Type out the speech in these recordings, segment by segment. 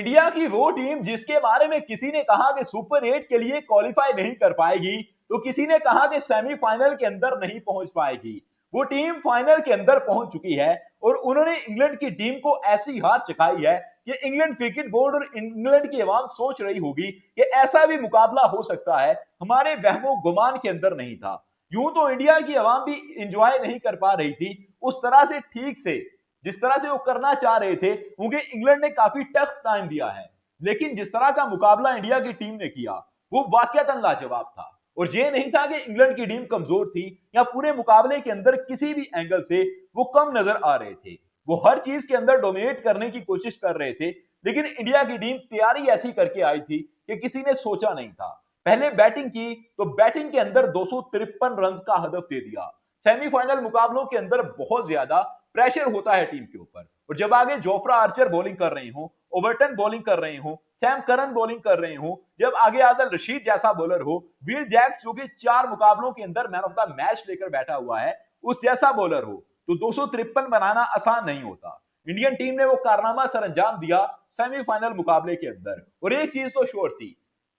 India की वो team जिसके बारे में किसी ने कहा कि सुपर 8 के लिए क्वालिफाई नहीं कर पाएगी, तो किसी ने कहा कि सेमीफाइनल के अंदर नहीं पहुंच पाएगी। वो टीम फाइनल के अंदर पहुंच चुकी है और उन्होंने इंग्लैंड की टीम को ऐसी हार चखाई है कि इंग्लैंड क्रिकेट बोर्ड और इंग्लैंड की आवाम सोच रही होगी कि ऐसा भी मुकाबला हो सकता है, हमारे वहमो गुमान के अंदर नहीं था। यूं तो इंडिया की आवाम भी इंजॉय नहीं कर पा रही थी उस तरह से, ठीक से जिस तरह से वो करना चाह रहे थे, क्योंकि इंग्लैंड ने काफी टफ टाइम दिया है। लेकिन जिस तरह का मुकाबला इंडिया की टीम ने किया वो वाकयातन लाजवाब था। और ये नहीं था कि इंग्लैंड की टीम कमजोर थी या पूरे मुकाबले के अंदर किसी भी एंगल से वो कम नजर आ रहे थे। वो हर चीज के अंदर डोमिनेट करने की कोशिश कर रहे थे। लेकिन इंडिया की टीम तैयारी ऐसी करके आई थी कि किसी ने सोचा नहीं था। पहले बैटिंग की तो बैटिंग के अंदर 253 रन का हदफ दे दिया। सेमीफाइनल मुकाबलों के अंदर बहुत ज्यादा प्रेशर होता है टीम के ऊपर, और जब आगे जोफ्रा आर्चर बॉलिंग कर रहे हो, ओवर्टन बॉलिंग कर रहे हो, सैम करन बॉलिंग कर रहे हो, जब आगे आदिल रशीद जैसा बॉलर हो, विल जैक्स जो कि 4 मुकाबलों के अंदर मैन ऑफ द मैच लेकर बैठा हुआ है, उस जैसा बॉलर हो, तो 253 बनाना आसान नहीं होता। इंडियन टीम ने वो कारनामा सरंजाम दिया सेमीफाइनल मुकाबले के अंदर। और एक चीज तो श्योर थी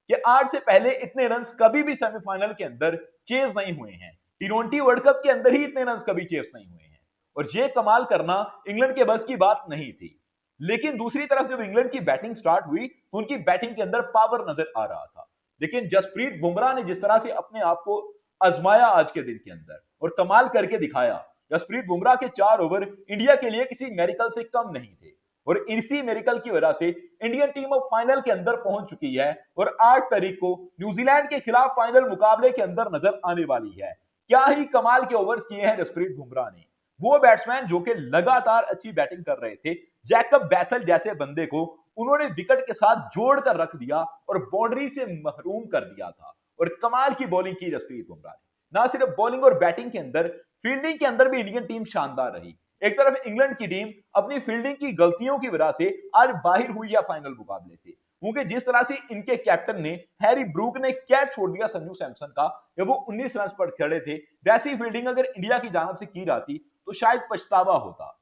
कि आज से पहले इतने रन कभी भी सेमीफाइनल के अंदर चेज नहीं हुए हैं। टी20 वर्ल्ड कप के अंदर ही इतने रन कभी चेस नहीं हुए हैं, और ये कमाल करना इंग्लैंड के बस की बात नहीं थी। लेकिन दूसरी तरफ जब इंग्लैंड की बैटिंग स्टार्ट हुई तो उनकी बैटिंग के अंदर पावर नजर आ रहा था। लेकिन जसप्रीत बुमराह ने जिस तरह से अपने आप को आजमाया आज के दिन के अंदर और कमाल करके दिखाया, जसप्रीत बुमराह के 4 ओवर इंडिया के लिए किसी मेरिकल से कम नहीं थे। और इसी मेरिकल की वजह से इंडियन टीम अब फाइनल के अंदर पहुंच चुकी है और 8 तारीख को न्यूजीलैंड के खिलाफ फाइनल मुकाबले के अंदर नजर आने वाली है। क्या ही कमाल के ओवर किए हैं जसप्रीत बुमराह ने। वो बैट्समैन जो कि लगातार अच्छी बैटिंग कर रहे थे, जैकब बैथल जैसे बंदे को उन्होंने विकेट के साथ जोड़कर रख दिया और बाउंड्री से महरूम कर दिया था। और कमाल की बॉलिंग की जसप्रीत बुमराह ने, ना सिर्फ बॉलिंग और बैटिंग के अंदर, फील्डिंग के अंदर भी इंडियन टीम शानदार रही। एक तरफ इंग्लैंड की टीम अपनी फील्डिंग की गलतियों की वजह से आज बाहर हुई है फाइनल मुकाबले से, क्योंकि जिस तरह से इनके कैप्टन ने, हैरी ब्रूक ने कैच छोड़ दिया संजू सैमसन का जब वो 19 रन पर खड़े थे, वैसी फील्डिंग अगर इंडिया की जानब से की जाती तो शायद पछतावा होता।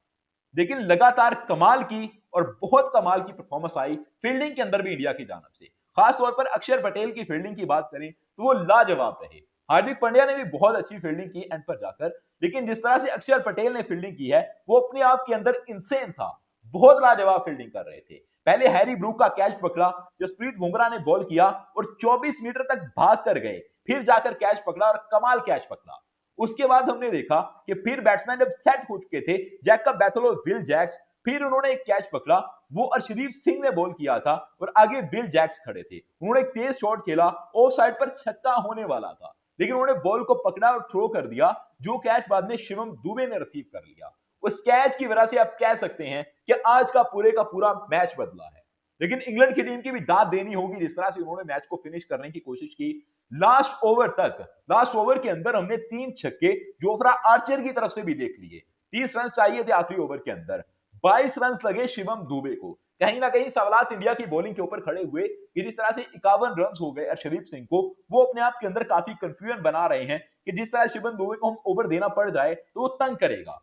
लेकिन लगातार कमाल की और बहुत कमाल की परफॉर्मेंस आई फील्डिंग के अंदर भी इंडिया की जानब से। खास तौर पर अक्षर पटेल की फील्डिंग की बात करें तो वो लाजवाब रहे। हार्दिक पांड्या ने भी बहुत अच्छी फील्डिंग की एंड पर जाकर, लेकिन जिस तरह से अक्षर पटेल ने फील्डिंग की है वो अपने आप के अंदर इंसेन था। बहुत लाजवाब फील्डिंग कर रहे थे। पहले हैरी ब्रूक का कैच पकड़ा, जसप्रीत बुमराह ने बॉल किया और 24 मीटर तक भाग कर गए, फिर जाकर कैच पकड़ा और कमाल कैच पकड़ा। उसके बाद हमने देखा कि फिर बैट्समैन जब सेट हो चुके थे, जैकब बैथल और विल जैक्स, फिर उन्होंने एक कैच पकड़ा, वो अर्शदीप सिंह ने बॉल किया था और आगे विल जैक्स खड़े थे। उन्होंने एक तेज शॉट खेला, ऑफ साइड पर छक्का होने वाला था, लेकिन उन्होंने बॉल को पकड़ा और थ्रो कर दिया, जो कैच बाद में शिवम दुबे ने रिसीव कर लिया। उस कैच की वजह से आप कह सकते हैं कि आज का पूरा मैच बदला है। लेकिन इंग्लैंड की टीम की भी दाद देनी होगी, जिस तरह से उन्होंने मैच को फिनिश करने की कोशिश की लास्ट ओवर तक। लास्ट ओवर के अंदर हमने 3 छक्के जोफ्रा आर्चर की तरफ से भी देख लिए। 30 रन चाहिए थे आखिरी ओवर के अंदर, 22 रन लगे शिवम दुबे को। कहीं ना कहीं सवालात इंडिया की बॉलिंग के ऊपर खड़े हुए कि जिस तरह से 51 रन हो गए अर्शदीप सिंह को, वो अपने आप के अंदर काफी कंफ्यूजन बना रहे हैं कि जिस तरह शिवम दुबे को हम ओवर देना पड़ जाए तो वो तंग करेगा।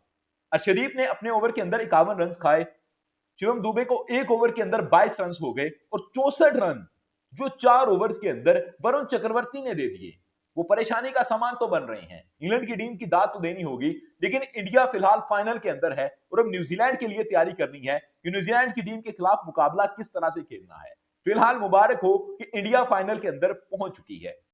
अर्शदीप ने अपने ओवर के अंदर 51 रन खाए, शिवम दुबे को एक ओवर के अंदर 22 रन हो गए और 64 रन जो 4 ओवर के अंदर वरुण चक्रवर्ती ने दे दिए। वो परेशानी का सामान तो बन रहे हैं। इंग्लैंड की टीम की दाद तो देनी होगी, लेकिन इंडिया फिलहाल फाइनल के अंदर है और अब न्यूजीलैंड के लिए तैयारी करनी है कि न्यूजीलैंड की टीम के खिलाफ मुकाबला किस तरह से खेलना है। फिलहाल मुबारक हो कि इंडिया फाइनल के अंदर पहुंच चुकी है।